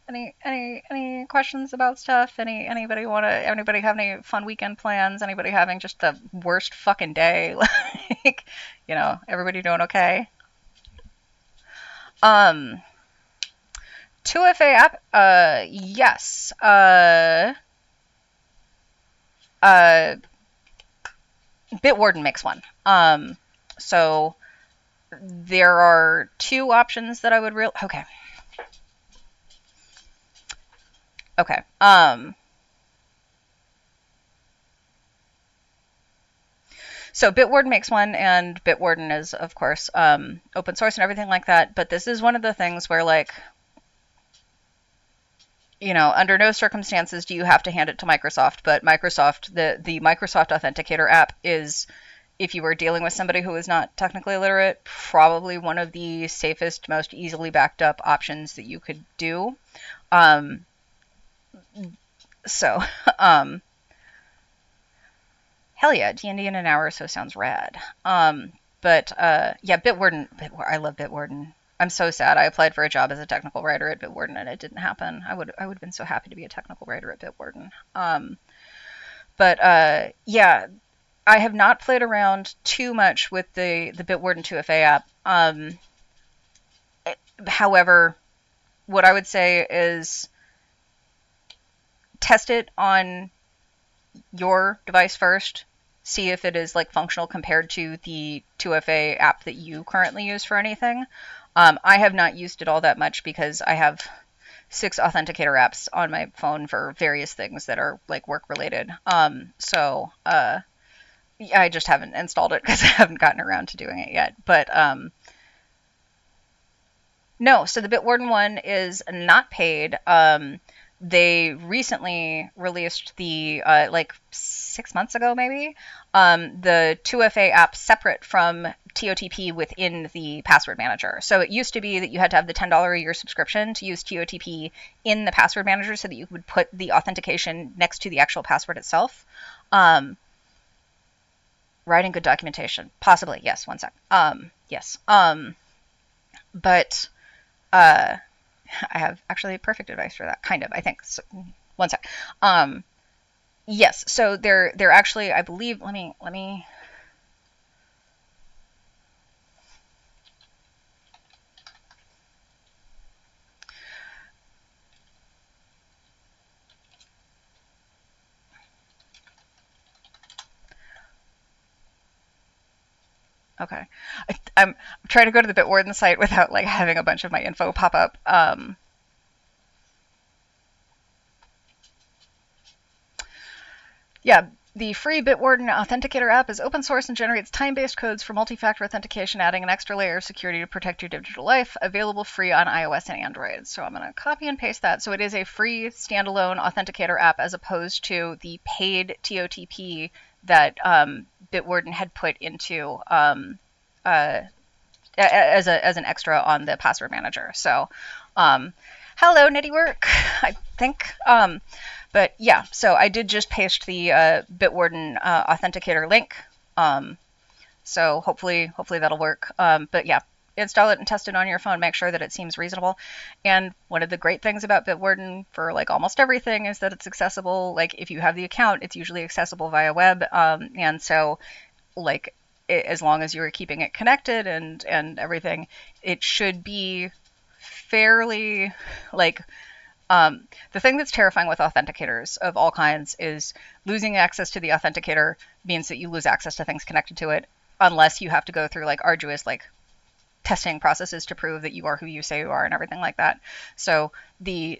any questions about stuff? Anybody have any fun weekend plans? Anybody having just the worst fucking day? Like, everybody doing okay? Um, 2FA app, yes. Uh, Bitwarden makes one. So there are two options that I would okay. Okay. So Bitwarden makes one, and Bitwarden is, of course, open source and everything like that. But this is one of the things where, like, under no circumstances do you have to hand it to Microsoft. But the Microsoft Authenticator app is, if you were dealing with somebody who is not technically literate, probably one of the safest, most easily backed up options that you could do. Um, so, um, hell yeah, D&D in an hour or so sounds rad. But yeah, I love Bitwarden. I'm so sad. I applied for a job as a technical writer at Bitwarden and it didn't happen. I would have been so happy to be a technical writer at Bitwarden. But yeah, I have not played around too much with the Bitwarden 2FA app. However, what I would say is test it on your device first. See if it is like functional compared to the 2FA app that you currently use for anything. I have not used it all that much because I have 6 Authenticator apps on my phone for various things that are like work related. So I just haven't installed it because I haven't gotten around to doing it yet. But no, so the Bitwarden one is not paid. They recently released the, like 6 months ago maybe, the 2FA app separate from TOTP within the password manager. So it used to be that you had to have the $10 a year subscription to use TOTP in the password manager so that you would put the authentication next to the actual password itself. Writing good documentation. Possibly, yes, one sec. Yes. But I have actually perfect advice for that, kind of, I think. So, one sec. Yes, so they're actually, I believe, let me okay. I'm trying to go to the Bitwarden site without like having a bunch of my info pop up. Yeah, the free Bitwarden Authenticator app is open source and generates time-based codes for multi-factor authentication, adding an extra layer of security to protect your digital life. Available free on iOS and Android. So I'm going to copy and paste that. So it is a free standalone Authenticator app as opposed to the paid TOTP that Bitwarden had put into as an extra on the password manager. So hello, Nittywork, I think. But yeah, so I did just paste the Bitwarden Authenticator link. So hopefully that'll work. But yeah, install it and test it on your phone. Make sure that it seems reasonable. And one of the great things about Bitwarden for like almost everything is that it's accessible. Like if you have the account, it's usually accessible via web. And so like as long as you're keeping it connected and everything, it should be fairly like the thing that's terrifying with authenticators of all kinds is losing access to the authenticator means that you lose access to things connected to it, unless you have to go through like arduous like testing processes to prove that you are who you say you are and everything like that. So the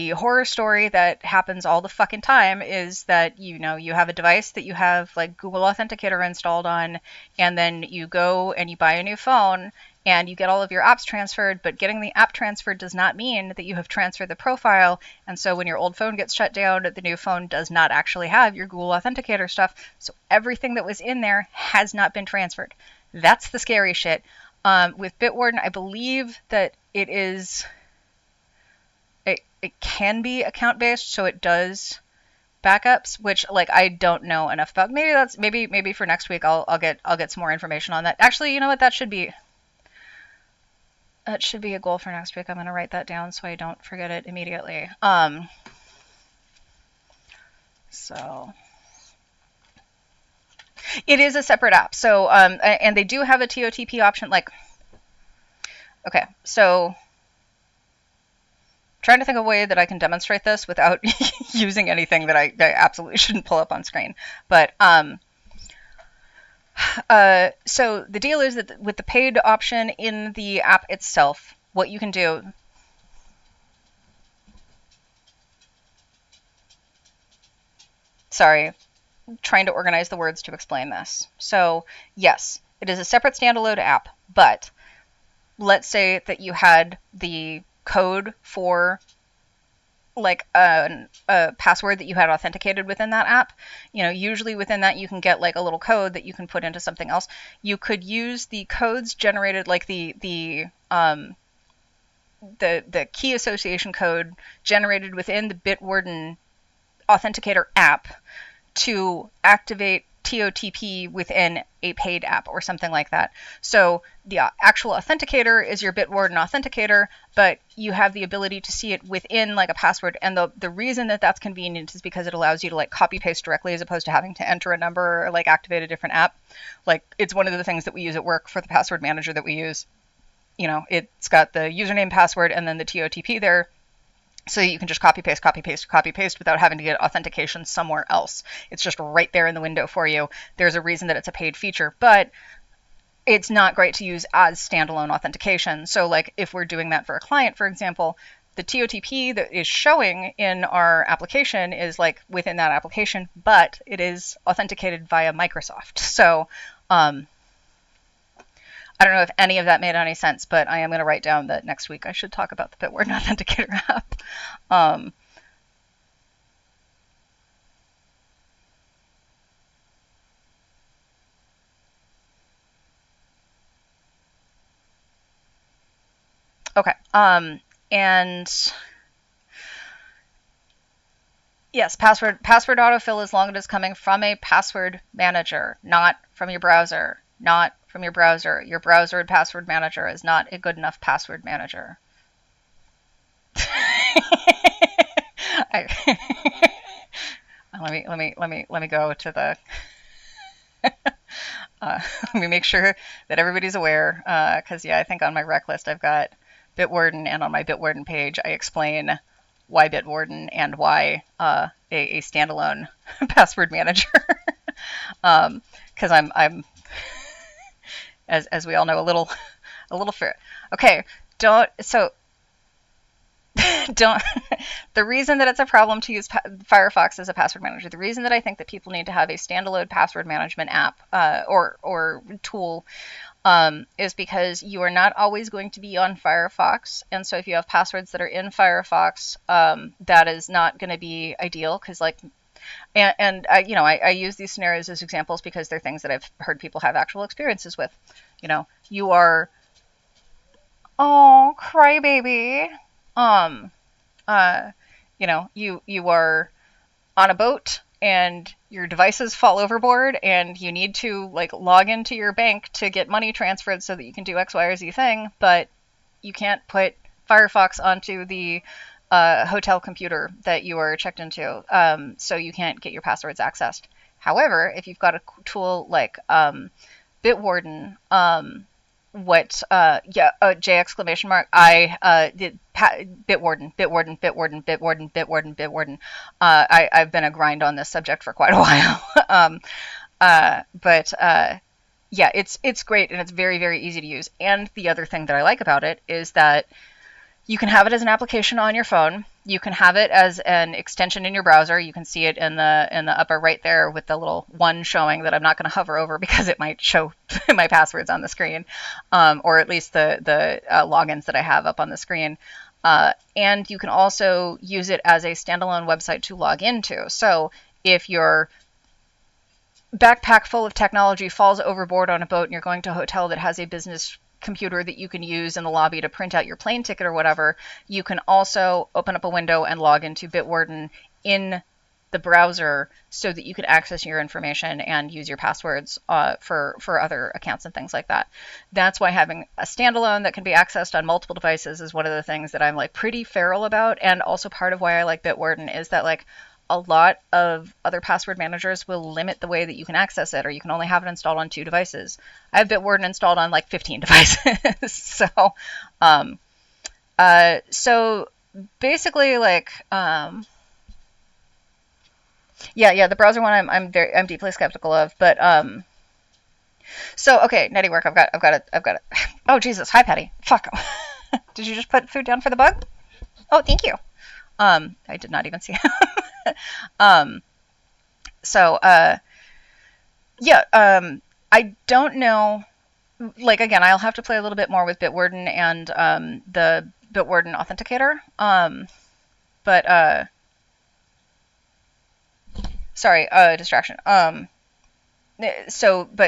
horror story that happens all the fucking time is that you have a device that you have like Google Authenticator installed on, and then you go and you buy a new phone and you get all of your apps transferred, but getting the app transferred does not mean that you have transferred the profile. And so when your old phone gets shut down, the new phone does not actually have your Google Authenticator stuff. So everything that was in there has not been transferred. That's the scary shit. With Bitwarden, I believe that it can be account based, so it does backups, which like I don't know enough about. Maybe for next week I'll get some more information on that. Actually, you know what? That should be That should be a goal for next week. I'm going to write that down so I don't forget it immediately. So it is a separate app. So, and they do have a TOTP option. Like, okay, so trying to think of a way that I can demonstrate this without using anything that I absolutely shouldn't pull up on screen. But so the deal is that with the paid option in the app itself, what you can do. Sorry, trying to organize the words to explain this. So yes, it is a separate standalone app, but let's say that you had the code for like a password that you had authenticated within that app. You know, usually within that you can get like a little code that you can put into something else. You could use the codes generated, like the key association code generated within the Bitwarden Authenticator app to activate TOTP within a paid app or something like that. So the actual authenticator is your Bitwarden authenticator, but you have the ability to see it within like a password. And the reason that that's convenient is because it allows you to like copy paste directly as opposed to having to enter a number or like activate a different app. Like it's one of the things that we use at work for the password manager that we use. You know, it's got the username, password, and then the TOTP there. So you can just copy paste, copy paste, copy paste without having to get authentication somewhere else. It's just right there in the window for you. There's a reason that it's a paid feature, but it's not great to use as standalone authentication. So like if we're doing that for a client, for example, the TOTP that is showing in our application is like within that application, but it is authenticated via Microsoft. So I don't know if any of that made any sense, but I am going to write down that next week I should talk about the Bitwarden Authenticator app. Okay. And yes, password autofill as long as it's coming from a password manager, not from your browser. Not from your browser. Your browser and password manager is not a good enough password manager. Let me go to the. Let me make sure that everybody's aware, because yeah, I think on my rec list I've got Bitwarden, and on my Bitwarden page I explain why Bitwarden and why a standalone password manager. Because I'm as we all know, a little fair. Okay, don't. The reason that it's a problem to use Firefox as a password manager, the reason that I think that people need to have a standalone password management app or tool is because you are not always going to be on Firefox. And so if you have passwords that are in Firefox, that is not going to be ideal because like, and I use these scenarios as examples because they're things that I've heard people have actual experiences with. You know, you are, oh, crybaby. You are on a boat and your devices fall overboard and you need to like log into your bank to get money transferred so that you can do X, Y, or Z thing, but you can't put Firefox onto the hotel computer that you are checked into, so you can't get your passwords accessed. However, if you've got a tool like Bitwarden, J exclamation mark, I did Bitwarden. I've been a grind on this subject for quite a while. Yeah, it's great and it's very, very easy to use. And the other thing that I like about it is that you can have it as an application on your phone. You can have it as an extension in your browser. You can see it in the upper right there with the little one showing that I'm not going to hover over because it might show my passwords on the screen, or at least the logins that I have up on the screen. And you can also use it as a standalone website to log into. So if your backpack full of technology falls overboard on a boat and you're going to a hotel that has a business computer that you can use in the lobby to print out your plane ticket or whatever, you can also open up a window and log into Bitwarden in the browser so that you can access your information and use your passwords for other accounts and things like that. That's why having a standalone that can be accessed on multiple devices is one of the things that I'm like pretty feral about, and also part of why I like Bitwarden is that like a lot of other password managers will limit the way that you can access it, or you can only have it installed on 2 devices. I have Bitwarden installed on like 15 devices. um, so basically, like, yeah, the browser one I'm deeply skeptical of, but so okay, nutty work. I've got it. Oh Jesus, hi Patty. Fuck. Did you just put food down for the bug? Oh, thank you. I did not even see. um, so yeah, I don't know. Like again, I'll have to play a little bit more with Bitwarden and the Bitwarden Authenticator. But sorry, distraction. But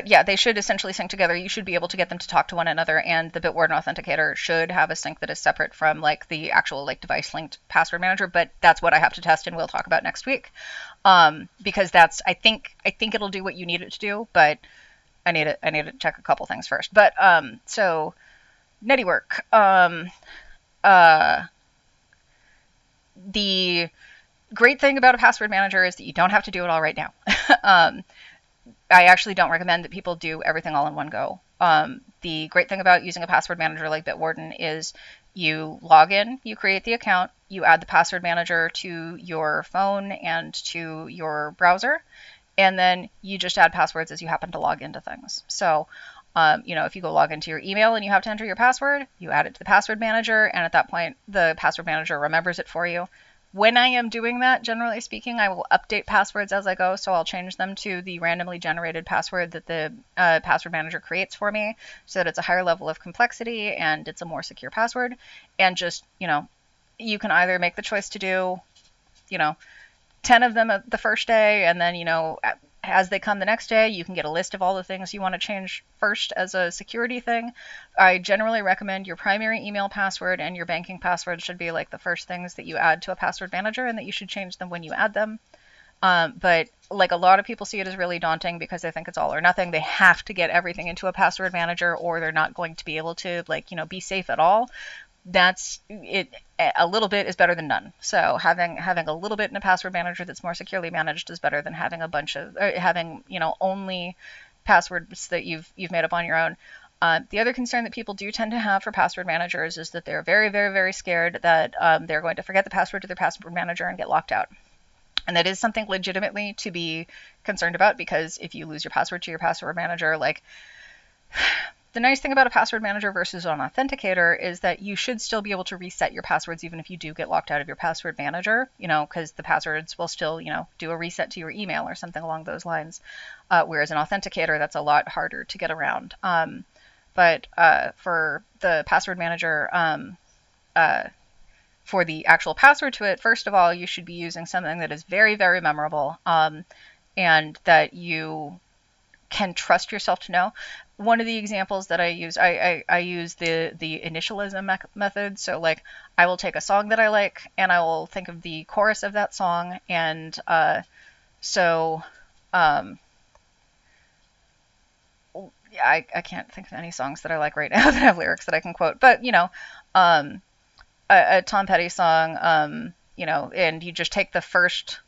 yeah, they should essentially sync together. You should be able to get them to talk to one another, and the Bitwarden Authenticator should have a sync that is separate from like the actual like device linked password manager. But that's what I have to test, and we'll talk about next week. Because that's I think it'll do what you need it to do, but I need to check a couple things first. But so nutty work. The great thing about a password manager is that you don't have to do it all right now. I actually don't recommend that people do everything all in one go. The great thing about using a password manager like Bitwarden is you log in, you create the account, you add the password manager to your phone and to your browser, and then you just add passwords as you happen to log into things. So, if you go log into your email and you have to enter your password, you add it to the password manager, and at that point, the password manager remembers it for you. When I am doing that, generally speaking, I will update passwords as I go, so I'll change them to the randomly generated password that the password manager creates for me, so that it's a higher level of complexity and it's a more secure password. And just, you can either make the choice to do, 10 of them the first day, and then, as they come the next day, you can get a list of all the things you want to change first as a security thing. I generally recommend your primary email password and your banking password should be like the first things that you add to a password manager, and that you should change them when you add them. But like a lot of people see it as really daunting because they think it's all or nothing. They have to get everything into a password manager or they're not going to be able to be safe at all. That's it. A little bit is better than none. So having a little bit in a password manager that's more securely managed is better than having a bunch of having only passwords that you've made up on your own. The other concern that people do tend to have for password managers is that they're very, very, very scared that they're going to forget the password to their password manager and get locked out. And that is something legitimately to be concerned about, because if you lose your password to your password manager, like the nice thing about a password manager versus an authenticator is that you should still be able to reset your passwords even if you do get locked out of your password manager, because the passwords will still, do a reset to your email or something along those lines. Whereas an authenticator, that's a lot harder to get around. But for the password manager, for the actual password to it, first of all, you should be using something that is very, very memorable, and that you can trust yourself to know. One of the examples that I use, I use the initialism method. So like I will take a song that I like and I will think of the chorus of that song. And I can't think of any songs that I like right now that have lyrics that I can quote. But, a Tom Petty song, and you just take the first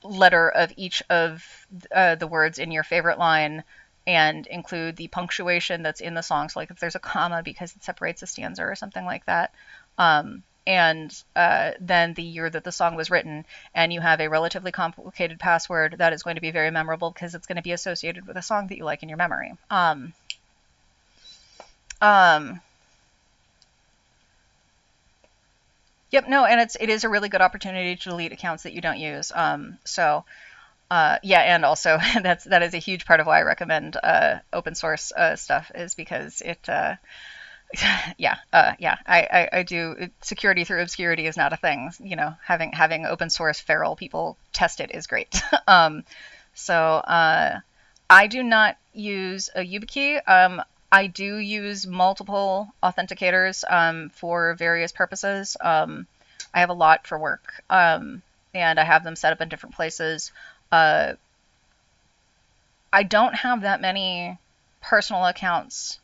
letter of each of the words in your favorite line and include the punctuation that's in the song. So like if there's a comma because it separates a stanza or something like that. And then the year that the song was written, and you have a relatively complicated password that is going to be very memorable because it's going to be associated with a song that you like in your memory. Yep, no, and it is a really good opportunity to delete accounts that you don't use. Yeah, and also that is a huge part of why I recommend open source stuff, is because it I do. Security through obscurity is not a thing. Having open source feral people test it is great. I do not use a YubiKey. I do use multiple authenticators for various purposes. I have a lot for work. and I have them set up in different places. Uh, I don't have that many personal accounts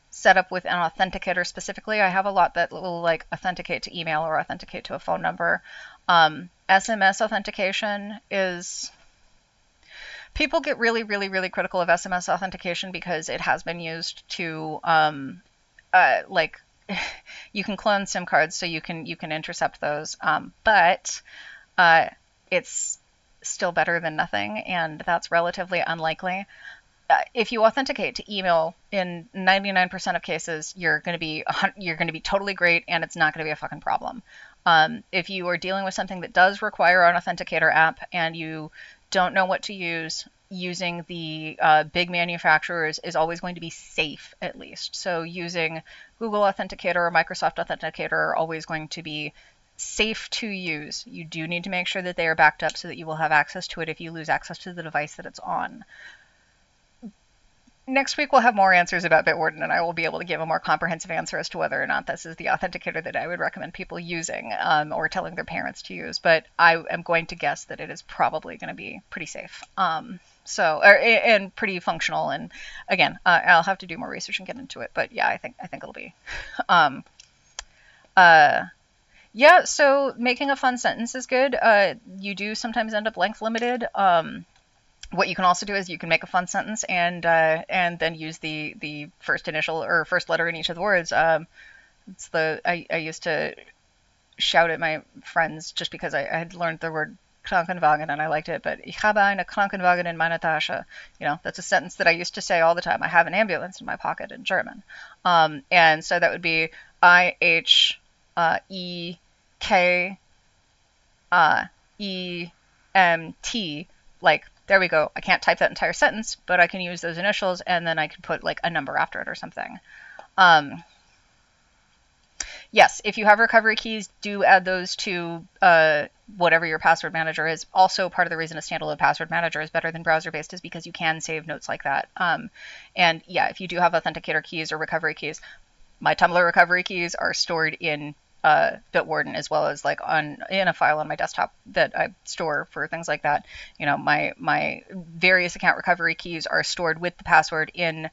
set up with an authenticator specifically. I have a lot that will like authenticate to email or authenticate to a phone number. SMS authentication is people get really, really, really critical of SMS authentication because it has been used to like you can clone SIM cards, so you can intercept those, but uh, it's still better than nothing, and that's relatively unlikely. If you authenticate to email, in 99% of cases, you're going to be totally great, and it's not going to be a fucking problem. If you are dealing with something that does require an authenticator app and you don't know what to use, using the big manufacturers is always going to be safe, at least. So using Google Authenticator or Microsoft Authenticator are always going to be safe to use. You do need to make sure that they are backed up so that you will have access to it if you lose access to the device that it's on. Next week we'll have more answers about Bitwarden, and I will be able to give a more comprehensive answer as to whether or not this is the authenticator that I would recommend people using, or telling their parents to use. But I am going to guess that it is probably going to be pretty safe, and pretty functional. And again, I'll have to do more research and get into it. But yeah, I think it'll be. Um, uh, yeah, so making a fun sentence is good. You do sometimes end up length limited. What you can also do is you can make a fun sentence and then use the first initial or first letter in each of the words. I used to shout at my friends just because I had learned the word Krankenwagen and I liked it, but ich habe eine Krankenwagen in meiner Tasche. That's a sentence that I used to say all the time. I have an ambulance in my pocket in German. And so that would be IHEKEMT, like, there we go. I can't type that entire sentence, but I can use those initials and then I can put like a number after it or something. Yes, if you have recovery keys, do add those to whatever your password manager is. Also, part of the reason a standalone password manager is better than browser-based is because you can save notes like that. And yeah, if you do have authenticator keys or recovery keys, my Tumblr recovery keys are stored in Bitwarden, as well as like in a file on my desktop that I store for things like that. My various account recovery keys are stored with the password in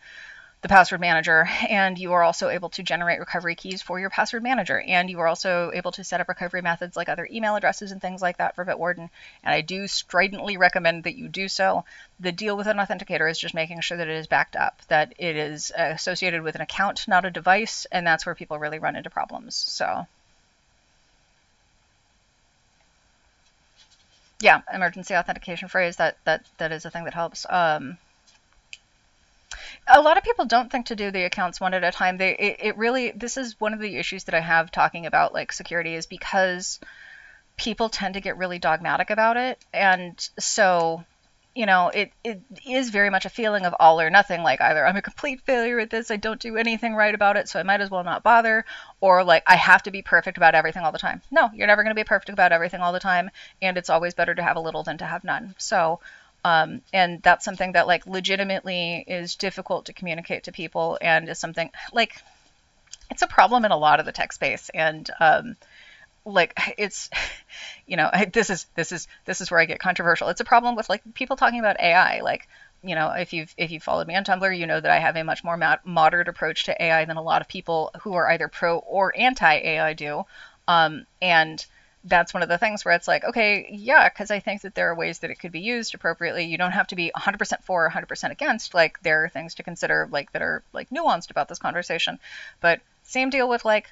the password manager, and you are also able to generate recovery keys for your password manager, and you are also able to set up recovery methods like other email addresses and things like that for Bitwarden, and I do stridently recommend that you do so. The deal with an authenticator is just making sure that it is backed up, that it is associated with an account, not a device, and that's where people really run into problems. So yeah, emergency authentication phrase, that is a thing that helps. A lot of people don't think to do the accounts one at a time. This is one of the issues that I have talking about like security, is because people tend to get really dogmatic about it. And so, it is very much a feeling of all or nothing. Like, either I'm a complete failure at this, I don't do anything right about it, so I might as well not bother, or like I have to be perfect about everything all the time. No, you're never going to be perfect about everything all the time, and it's always better to have a little than to have none. So and that's something that like legitimately is difficult to communicate to people, and is something like it's a problem in a lot of the tech space. And like it's this is where I get controversial. It's a problem with like people talking about AI. Like, if you've followed me on Tumblr, you know that I have a much more moderate approach to AI than a lot of people who are either pro or anti AI do. And that's one of the things where it's like, okay, yeah, because I think that there are ways that it could be used appropriately. You don't have to be 100% for or 100% against. Like, there are things to consider, like, that are like nuanced about this conversation. But same deal with like,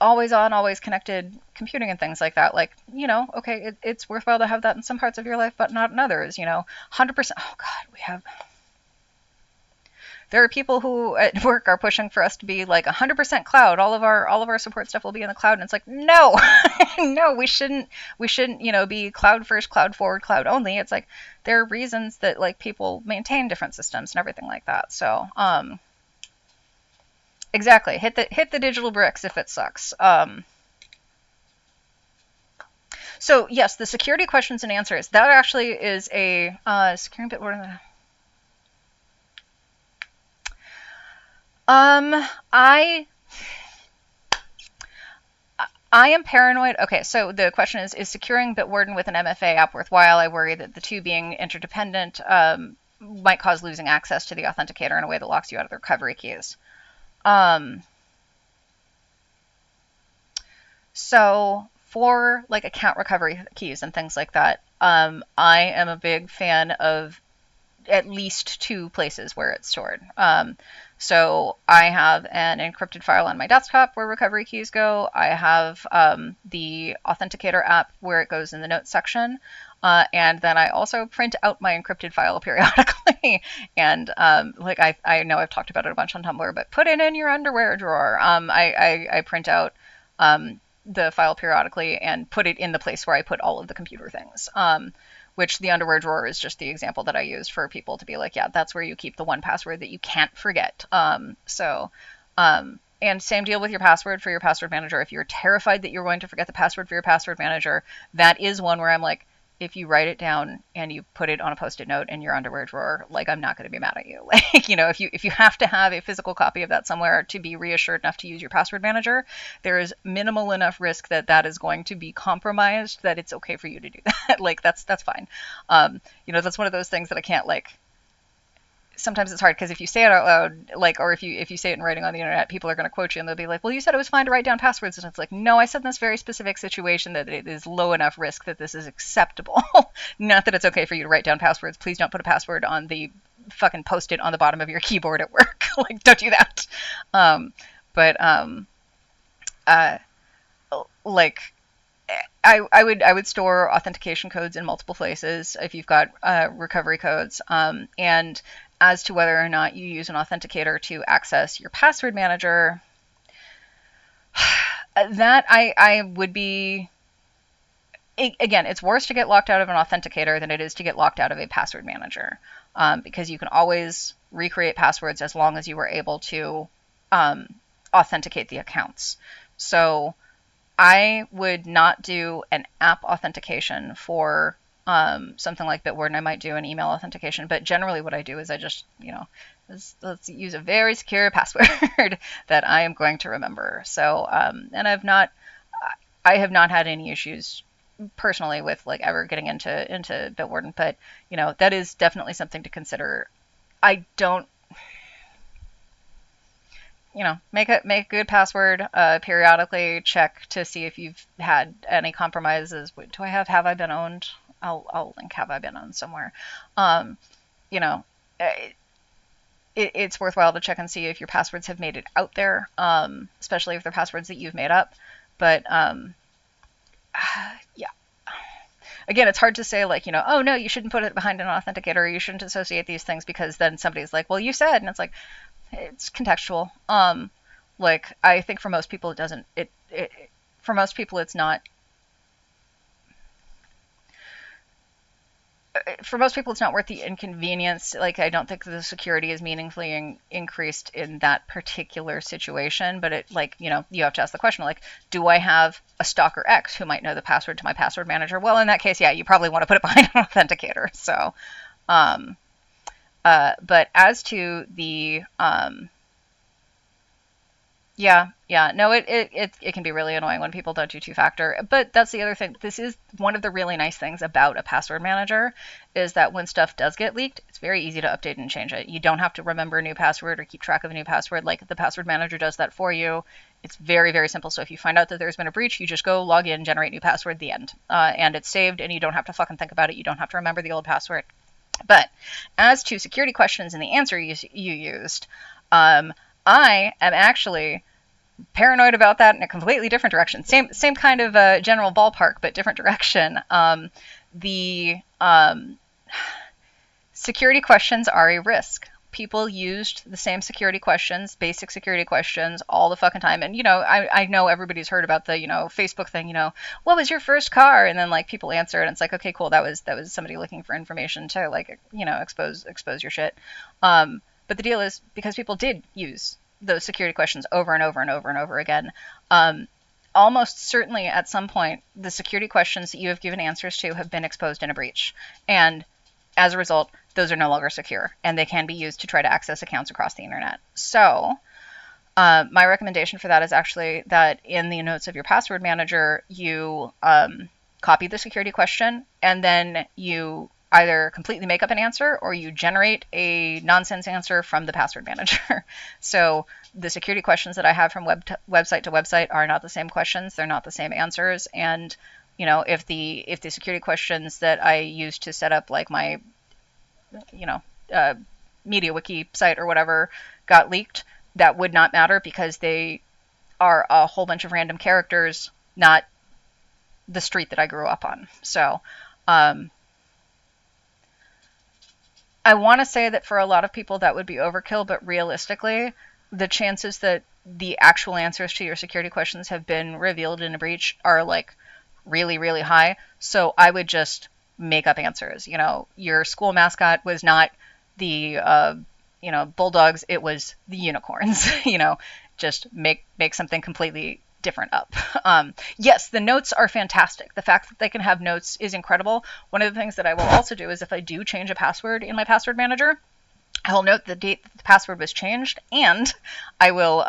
always on, always connected computing and things like that. Like, okay, it's worthwhile to have that in some parts of your life, but not in others. 100%. Oh God, there are people who at work are pushing for us to be like 100% cloud. All of our support stuff will be in the cloud, and it's like, no, no, we shouldn't, be cloud first, cloud forward, cloud only. It's like there are reasons that like people maintain different systems and everything like that. So, exactly, hit the digital bricks if it sucks. So yes, the security questions and answers, that actually is a securing Bitwarden. I I am paranoid. Okay, so the question is securing Bitwarden with an MFA app worthwhile? I worry that the two being interdependent might cause losing access to the authenticator in a way that locks you out of the recovery keys. So for like account recovery keys and things like that, I am a big fan of at least two places where it's stored. So I have an encrypted file on my desktop where recovery keys go. I have the Authenticator app where it goes in the notes section. And then I also print out my encrypted file periodically. And like I know I've talked about it a bunch on Tumblr, but put it in your underwear drawer. I print out the file periodically and put it in the place where I put all of the computer things. Which the underwear drawer is just the example that I use for people to be like, yeah, that's where you keep the one password that you can't forget. And same deal with your password for your password manager. If you're terrified that you're going to forget the password for your password manager, that is one where I'm like, if you write it down and you put it on a post-it note in your underwear drawer, like I'm not going to be mad at you. Like, you know, if you have to have a physical copy of that somewhere to be reassured enough to use your password manager, there is minimal enough risk that that is going to be compromised that it's okay for you to do that. Like that's fine. You know, that's one of those things that I can't like. Sometimes it's hard because if you say it out loud, like, or if you say it in writing on the internet, people are going to quote you and they'll be like, well, you said it was fine to write down passwords. And it's like, no, I said in this very specific situation that it is low enough risk that this is acceptable. Not that it's okay for you to write down passwords. Please don't put a password on the fucking post-it on the bottom of your keyboard at work. Like, don't do that. Like, I would store authentication codes in multiple places if you've got recovery codes. And as to whether or not you use an authenticator to access your password manager, that I would be, again, it's worse to get locked out of an authenticator than it is to get locked out of a password manager, because you can always recreate passwords as long as you were able to authenticate the accounts. So I would not do an app authentication for something like Bitwarden. I might do an email authentication, but generally what I do is I just, you know, let's use a very secure password that I am going to remember. So, and I have not had any issues personally with like ever getting into Bitwarden, but you know, that is definitely something to consider. I don't, you know, make a good password, periodically check to see if you've had any compromises. Do I have I been owned? I'll link have I been owned somewhere. You know, it's worthwhile to check and see if your passwords have made it out there, especially if they're passwords that you've made up. But yeah. Again, it's hard to say like, you know, oh no, you shouldn't put it behind an authenticator, or you shouldn't associate these things, because then somebody's like, well, you said, and it's like, it's contextual. Like I think for most people it doesn't. For most people it's not. For most people it's not worth the inconvenience. Like I don't think the security is meaningfully increased in that particular situation. But it, like, you know, you have to ask the question like, do I have a stalker X who might know the password to my password manager? Well, in that case, yeah, you probably want to put it behind an authenticator. So. But as to the, no, it can be really annoying when people don't do two-factor. But that's the other thing. This is one of the really nice things about a password manager, is that when stuff does get leaked, it's very easy to update and change it. You don't have to remember a new password or keep track of a new password. Like the password manager does that for you. It's very, very simple. So if you find out that there's been a breach, you just go log in, generate new password, the end. And it's saved, and you don't have to fucking think about it. You don't have to remember the old password. But as to security questions and the answer you used, I am actually paranoid about that in a completely different direction. Same kind of general ballpark, but different direction. The security questions are a risk. People used the same security questions, basic security questions, all the fucking time. And, you know, I know everybody's heard about the, you know, Facebook thing, you know, what was your first car? And then, like, people answer, and it's like, okay, cool, that was somebody looking for information to, like, you know, expose your shit. But the deal is, because people did use those security questions over and over and over and over again, almost certainly at some point, the security questions that you have given answers to have been exposed in a breach. And as a result, those are no longer secure, and they can be used to try to access accounts across the internet. So My recommendation for that is actually that in the notes of your password manager, you copy the security question and then you either completely make up an answer or you generate a nonsense answer from the password manager. So the security questions that I have from website to website are not the same questions. They're not the same answers. And if the security questions that I use to set up like my MediaWiki site or whatever got leaked, that would not matter because they are a whole bunch of random characters, not the street that I grew up on. So I want to say that for a lot of people that would be overkill, but realistically, the chances that the actual answers to your security questions have been revealed in a breach are like really, really high. So I would just make up answers. Your school mascot was not the bulldogs, it was the unicorns. Just make something completely different up. Yes, the notes are fantastic. The fact that they can have notes is incredible. One of the things that I will also do is if I do change a password in my password manager, I will note the date that the password was changed, and I will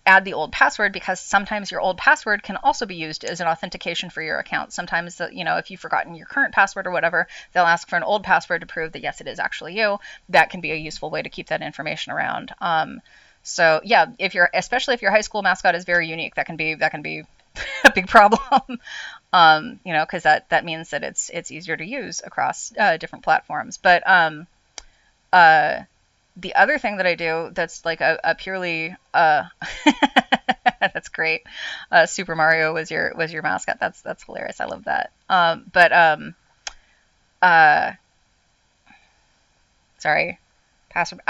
add the old password, because sometimes your old password can also be used as an authentication for your account. Sometimes, if you've forgotten your current password or whatever, they'll ask for an old password to prove that, yes, it is actually you. That can be a useful way to keep that information around. So yeah, especially if your high school mascot is very unique, that can be a big problem. Because that means that it's easier to use across different platforms. But the other thing that I do that's like a purely that's great. Super Mario was your mascot. That's hilarious. I love that. Sorry, password.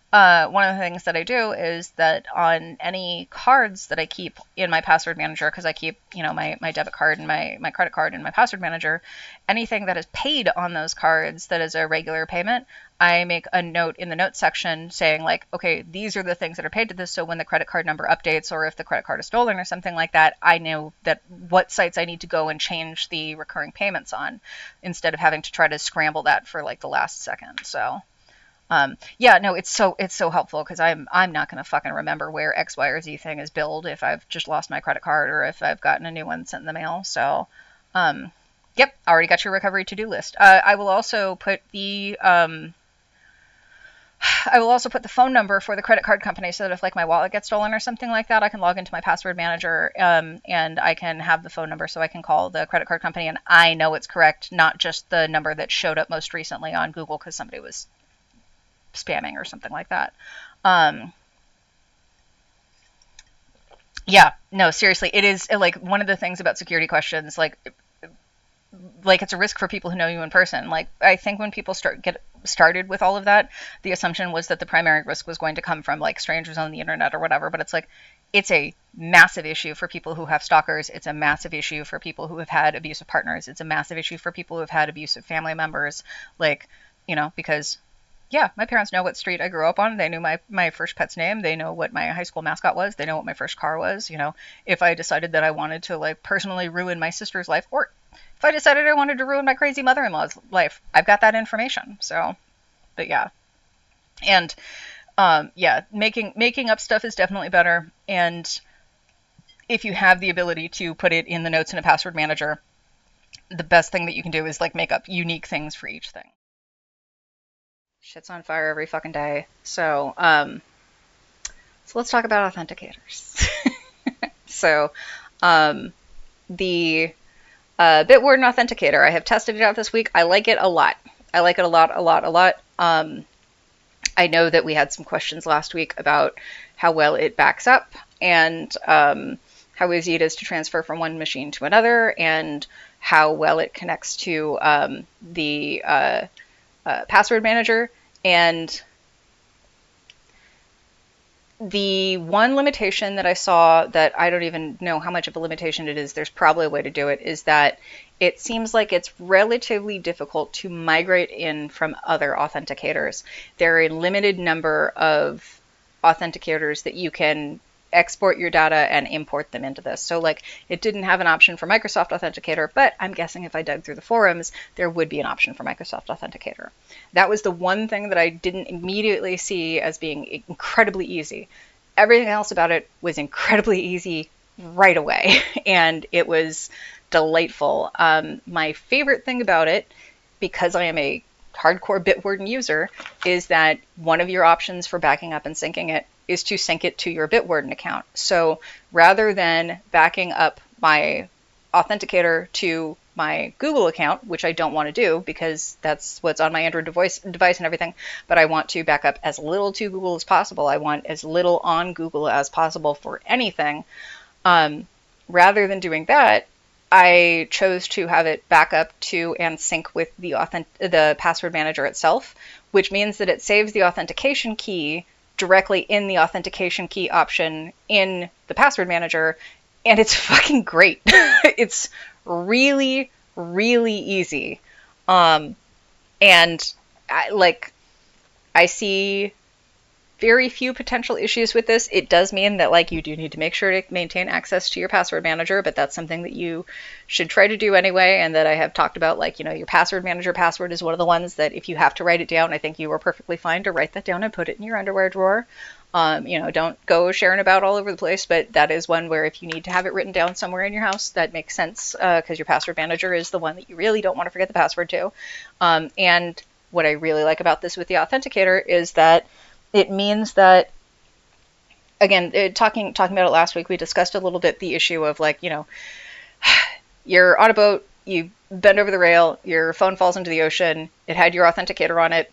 One of the things that I do is that on any cards that I keep in my password manager, because I keep, my debit card and my credit card in my password manager, anything that is paid on those cards that is a regular payment, I make a note in the notes section saying like, okay, these are the things that are paid to this. So when the credit card number updates or if the credit card is stolen or something like that, I know that what sites I need to go and change the recurring payments on, instead of having to try to scramble that for like the last second. So yeah, no, it's so helpful, because I'm not going to fucking remember where X, Y, or Z thing is billed if I've just lost my credit card or if I've gotten a new one sent in the mail. So, yep, already got your recovery to-do list. I will also put the phone number for the credit card company, so that if like my wallet gets stolen or something like that, I can log into my password manager and I can have the phone number so I can call the credit card company and I know it's correct, not just the number that showed up most recently on Google because somebody was spamming or something like that. Yeah, no, seriously, it is like one of the things about security questions, like it's a risk for people who know you in person. Like, I think when people get started with all of that, the assumption was that the primary risk was going to come from like strangers on the internet or whatever, but it's like, it's a massive issue for people who have stalkers. It's a massive issue for people who have had abusive partners. It's a massive issue for people who have had abusive family members, like, because yeah, my parents know what street I grew up on. They knew my first pet's name. They know what my high school mascot was. They know what my first car was. If I decided that I wanted to like personally ruin my sister's life, or if I decided I wanted to ruin my crazy mother-in-law's life, I've got that information. So, but yeah. And yeah, making up stuff is definitely better. And if you have the ability to put it in the notes in a password manager, the best thing that you can do is like make up unique things for each thing. Shit's on fire every fucking day. So let's talk about authenticators. So, the Bitwarden Authenticator, I have tested it out this week. I like it a lot. I like it a lot. I know that we had some questions last week about how well it backs up and how easy it is to transfer from one machine to another, and how well it connects to the password manager. And the one limitation that I saw, that I don't even know how much of a limitation it is, there's probably a way to do it, is that it seems like it's relatively difficult to migrate in from other authenticators. There are a limited number of authenticators that you can export your data and import them into this. So like it didn't have an option for Microsoft Authenticator, but I'm guessing if I dug through the forums, there would be an option for Microsoft Authenticator. That was the one thing that I didn't immediately see as being incredibly easy. Everything else about it was incredibly easy right away, and it was delightful. My favorite thing about it, because I am a hardcore Bitwarden user, is that one of your options for backing up and syncing it is to sync it to your Bitwarden account. So rather than backing up my Authenticator to my Google account, which I don't want to do because that's what's on my Android device and everything, but I want to back up as little to Google as possible. I want as little on Google as possible for anything. Rather than doing that, I chose to have it back up to and sync with the password manager itself, which means that it saves the authentication key directly in the authentication key option in the password manager, and it's fucking great. It's really, really easy. And I see very few potential issues with this. It does mean that like you do need to make sure to maintain access to your password manager, but that's something that you should try to do anyway, and that I have talked about. Like, your password manager password is one of the ones that if you have to write it down, I think you are perfectly fine to write that down and put it in your underwear drawer. Don't go sharing about all over the place, but that is one where if you need to have it written down somewhere in your house, that makes sense, because your password manager is the one that you really don't want to forget the password to. And what I really like about this with the Authenticator is that it means that, again, talking about it last week, we discussed a little bit the issue of like, you're on a boat, you bend over the rail, your phone falls into the ocean, it had your Authenticator on it.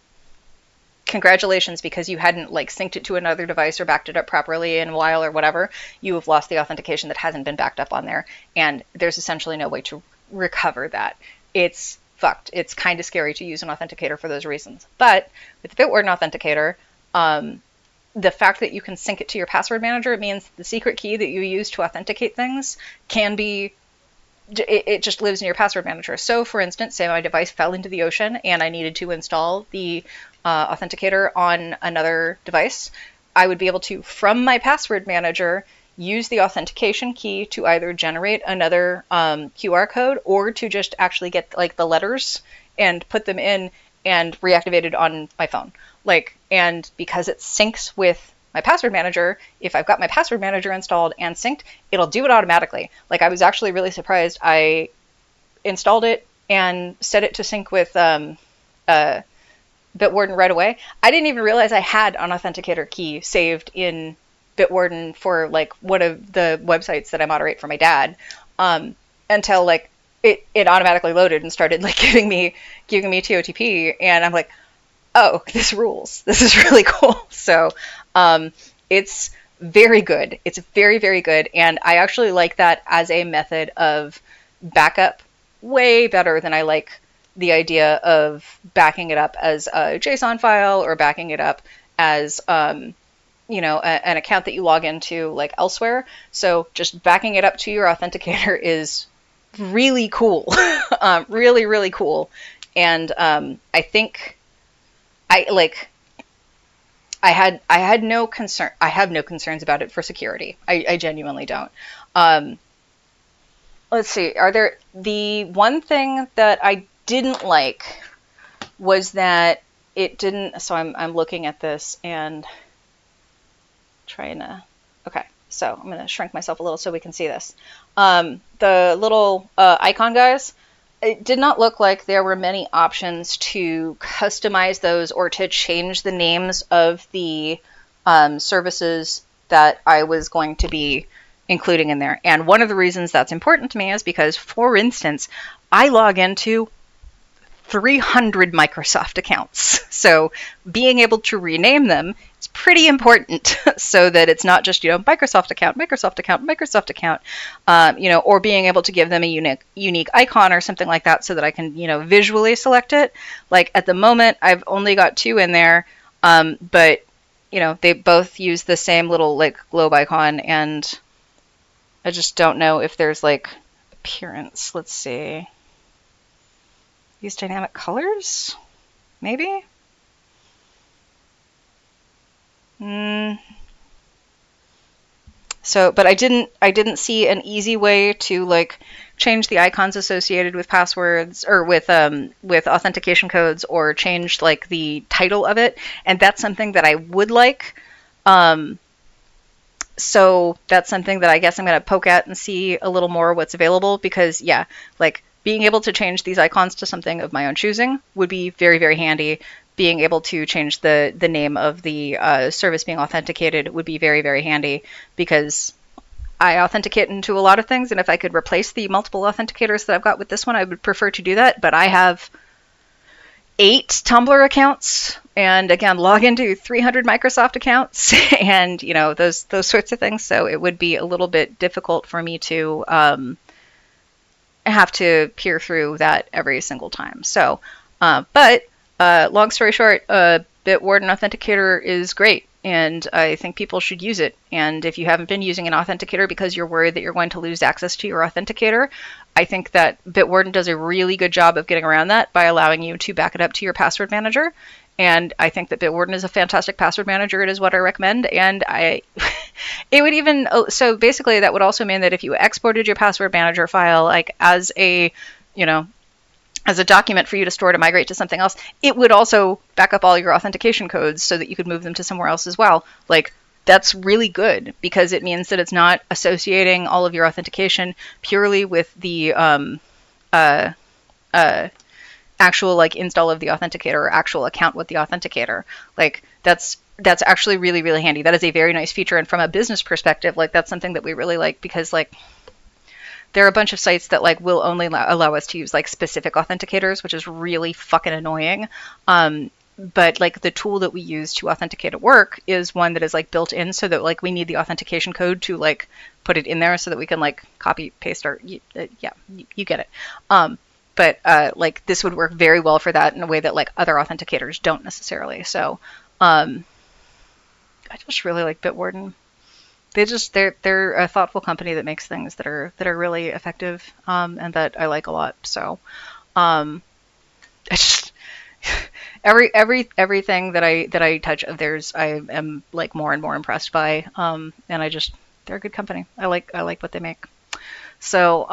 Congratulations, because you hadn't like synced it to another device or backed it up properly in a while or whatever, you have lost the authentication that hasn't been backed up on there, and there's essentially no way to recover that. It's fucked. It's kind of scary to use an authenticator for those reasons. But with the Bitwarden Authenticator, the fact that you can sync it to your password manager, it means the secret key that you use to authenticate things can be, it just lives in your password manager. So for instance, say my device fell into the ocean and I needed to install the Authenticator on another device, I would be able to, from my password manager, use the authentication key to either generate another QR code or to just actually get like the letters and put them in and reactivate it on my phone. And because it syncs with my password manager, if I've got my password manager installed and synced, it'll do it automatically. I was actually really surprised. I installed it and set it to sync with Bitwarden right away. I didn't even realize I had an authenticator key saved in Bitwarden for one of the websites that I moderate for my dad, until it automatically loaded and started giving me TOTP, and I'm like, oh, this rules. This is really cool. So it's very good. It's very, very good. And I actually like that as a method of backup way better than I like the idea of backing it up as a JSON file or backing it up as, an account that you log into elsewhere. So just backing it up to your authenticator is really cool. Really, really cool. And I think I had no concern. I have no concerns about it for security. I genuinely don't. Let's see. The one thing that I didn't like was that it didn't. So I'm looking at this and trying to. Okay. So I'm going to shrink myself a little so we can see this. The little icon guys. It did not look like there were many options to customize those or to change the names of the services that I was going to be including in there. And one of the reasons that's important to me is because, for instance, I log into 300 Microsoft accounts. So being able to rename them is pretty important so that it's not just, Microsoft account, Microsoft account, Microsoft account, or being able to give them a unique icon or something like that so that I can, visually select it. At the moment, I've only got 2 in there, but, they both use the same little globe icon, and I just don't know if there's appearance. Let's see. Use dynamic colors? Maybe? So, but I didn't see an easy way to like change the icons associated with passwords or with authentication codes or change like the title of it, and that's something that I would like. Um, so that's something that I guess I'm going to poke at and see a little more what's available because yeah, like being able to change these icons to something of my own choosing would be very, very handy. Being able to change the name of the service being authenticated would be very, very handy because I authenticate into a lot of things, and if I could replace the multiple authenticators that I've got with this one, I would prefer to do that. But I have 8 Tumblr accounts, and again, log into 300 Microsoft accounts, and those sorts of things. So it would be a little bit difficult for me to have to peer through that every single time. So, but long story short, Bitwarden Authenticator is great, and I think people should use it. And if you haven't been using an authenticator because you're worried that you're going to lose access to your authenticator, I think that Bitwarden does a really good job of getting around that by allowing you to back it up to your password manager. And I think that Bitwarden is a fantastic password manager. It is what I recommend. And it would even, so basically that would also mean that if you exported your password manager file, like as a, you know, as a document for you to store to migrate to something else, it would also back up all your authentication codes so that you could move them to somewhere else as well. Like, that's really good because it means that it's not associating all of your authentication purely with the uh, uh, actual like install of the authenticator or actual account with the authenticator. Like, that's actually really, really handy. That is a very nice feature, and from a business perspective, like that's something that we really like because like there are a bunch of sites that like will only allow us to use like specific authenticators, which is really fucking annoying. But like the tool that we use to authenticate at work is one that is like built in so that like we need the authentication code to like put it in there so that we can like copy paste our yeah, you get it. But like this would work very well for that in a way that like other authenticators don't necessarily. So I just really like Bitwarden. They're a thoughtful company that makes things that are really effective, and that I like a lot. So I just everything that I touch of theirs I am like more and more impressed by, and they're a good company. I like what they make. So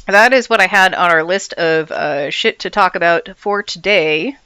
that is what I had on our list of shit to talk about for today.